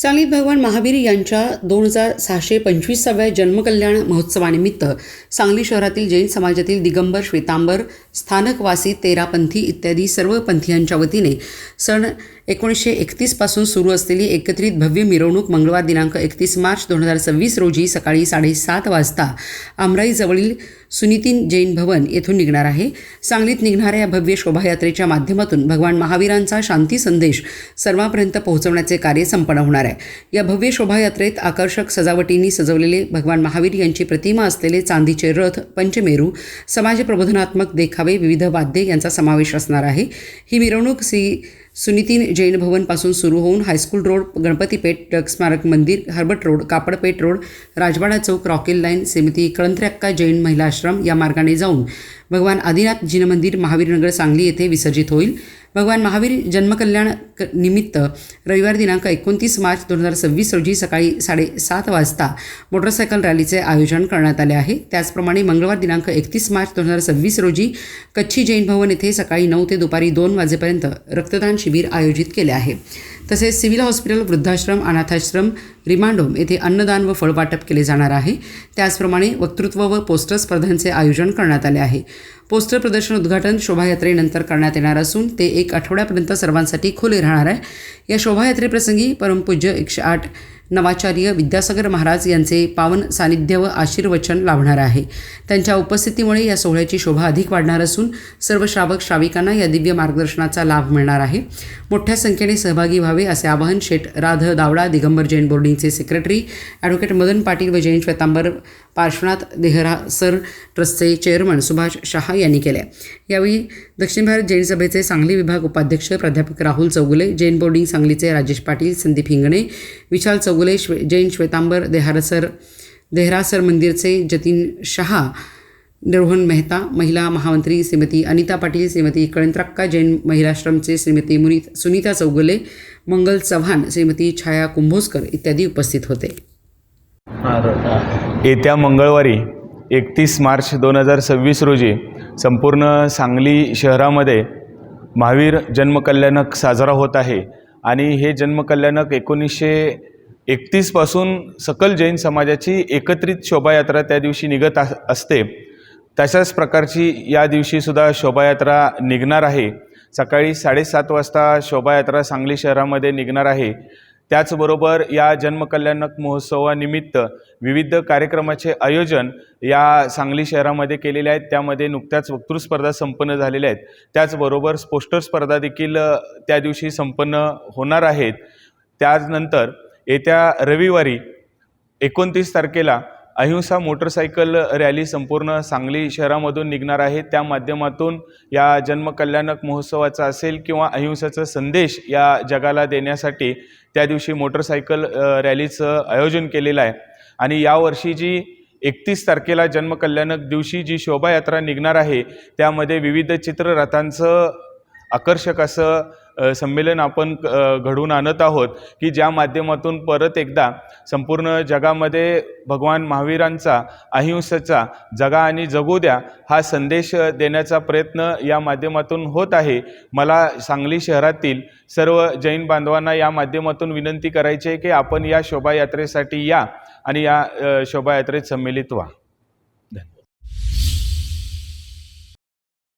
सांगलीत भगवान महावीर यांच्या 2625व्या जन्मकल्याण महोत्सवानिमित्त सांगली शहरातील जैन समाजातील दिगंबर, श्वेतांबर, स्थानकवासी, तेरापंथी इत्यादी सर्व पंथीयांच्या वतीने सन 1931 पासून सुरू असलेली एकत्रित भव्य मिरवणूक मंगळवार दिनांक 31 मार्च 2026 रोजी सकाळी 7:30 वाजता आमराईजवळील सुनीतीन जैन भवन येथून निघणार आहे. सांगलीत निघणाऱ्या या भव्य शोभायात्रेच्या माध्यमातून भगवान महावीरांचा शांती संदेश सर्वांपर्यंत पोहोचवण्याचे कार्य संपन्न होणार आहे. या भव्य शोभायात्रेत आकर्षक सजावटींनी सजवलेले भगवान महावीर यांची प्रतिमा असलेले चांदीचे रथ, पंचमेरू, समाज प्रबोधनात्मक देखावे, विविध वाद्ये यांचा समावेश असणार आहे. ही मिरवणूक श्री सुनीतीन जैन भवनपासून सुरू होऊन हायस्कूल रोड, गणपतीपेठ, टक स्मारक मंदिर, हर्बट रोड, कापडपेठ रोड, राजवाडा चौक, रॉकेल लाईन, श्रीमती कळंत्र्याक्का जैन महिला आश्रम या मार्गाने जाऊन भगवान आदिनाथ जिन मंदिर, महावीरनगर, सांगली येथे विसर्जित होईल. भगवान महावीर जन्मकल्याण निमित्त रविवार दिनांक 29 मार्च 2026 रोजी सकाळी 7:30 वाजता मोटरसायकल रॅलीचे आयोजन करण्यात आले आहे. त्याचप्रमाणे मंगळवार दिनांक 31 मार्च 2026 रोजी कच्छी जैन भवन येथे सकाळी 9 ते दुपारी 2 वाजेपर्यंत रक्तदान शिबिर आयोजित केले आहे. तसेच सिव्हिल हॉस्पिटल, वृद्धाश्रम, अनाथाश्रम, रिमांड होम येथे अन्नदान व फळवाटप केले जाणार आहे. त्याचप्रमाणे वक्तृत्व व पोस्टर स्पर्धांचे आयोजन करण्यात आले आहे. पोस्टर प्रदर्शन उद्घाटन शोभायात्रेनंतर करण्यात येणार असून ते 1 आठवड्यापर्यंत सर्वांसाठी खुले राहणार आहे. या शोभायात्रेप्रसंगी परमपूज्य 108 नवाचार्य विद्यासागर महाराज यांचे पावन सानिध्य व आशीर्वचन लाभणार आहे. त्यांच्या उपस्थितीमुळे या सोहळ्याची शोभा अधिक वाढणार असून सर्व श्रावक श्राविकांना या दिव्य मार्गदर्शनाचा लाभ मिळणार आहे. मोठ्या संख्येने सहभागी व्हावे असे आवाहन शेठ राध दावडा दिगंबर जैन बोर्डिंगचे सेक्रेटरी ॲडव्होकेट मदन पाटील व जैन श्वेतांबर पार्श्वनाथ देहरासर ट्रस्टचे चेअरमन सुभाष शहा यांनी केले. यावेळी दक्षिण भारत जैन सभेचे सांगली विभाग उपाध्यक्ष प्राध्यापक राहुल चौगुले, जैन बोर्डिंग सांगलीचे राजेश पाटील, संदीप हिंगणे, विशाल चौगुले, जैन श्वेतांबर देहरासर मंदिरचे जतीन शहा, रोहन मेहता, महिला महामंत्री श्रीमती अनिता पाटील, श्रीमती कळंत्र्याक्का जैन महिलाश्रमचे श्रीमती सुनीता चौगुले, मंगल चव्हाण, श्रीमती छाया कुंभोजकर इत्यादी उपस्थित होते. येत्या मंगळवारी 31 मार्च 2026 रोजी संपूर्ण सांगली शहरामध्ये महावीर जन्मकल्याणक साजरा होत आहे आणि हे जन्मकल्याणक 1931 पासून सकल जैन समाजाची एकत्रित शोभायात्रा त्या दिवशी निघत असते. तशाच प्रकारची या दिवशीसुद्धा शोभायात्रा निघणार आहे. सकाळी 7:30 वाजता शोभायात्रा सांगली शहरामध्ये निघणार आहे. त्याचबरोबर या जन्मकल्याणक महोत्सवानिमित्त विविध कार्यक्रमाचे आयोजन या सांगली शहरामध्ये केलेले आहेत. त्यामध्ये नुकत्याच वक्तृत्व स्पर्धा संपन्न झालेल्या आहेत. त्याचबरोबर पोस्टर स्पर्धा देखील त्या दिवशी संपन्न होणार आहेत. त्यानंतर येत्या रविवारी 29 तारखेला अहिंसा मोटरसायकल रॅली संपूर्ण सांगली शहरामधून निघणार आहे. त्या माध्यमातून या जन्मकल्याणक महोत्सवाचा असेल किंवा अहिंसाचा संदेश या जगाला देण्यासाठी त्या दिवशी मोटरसायकल रॅलीचं आयोजन केलेलं आहे. आणि यावर्षी जी 31 तारखेला जन्मकल्याणक दिवशी जी शोभायात्रा निघणार आहे त्यामध्ये विविध चित्ररथांचं आकर्षक असं संमेलन आपण घडवून आणत आहोत की ज्या माध्यमातून परत एकदा संपूर्ण जगामध्ये भगवान महावीरांचा अहिंसेचा जगा आणि जगू द्या हा संदेश देण्याचा प्रयत्न या माध्यमातून होत आहे. मला सांगली शहरातील सर्व जैन बांधवांना या माध्यमातून विनंती करायची आहे की आपण या शोभायात्रेसाठी या आणि या शोभायात्रेत सम्मिलित व्हा.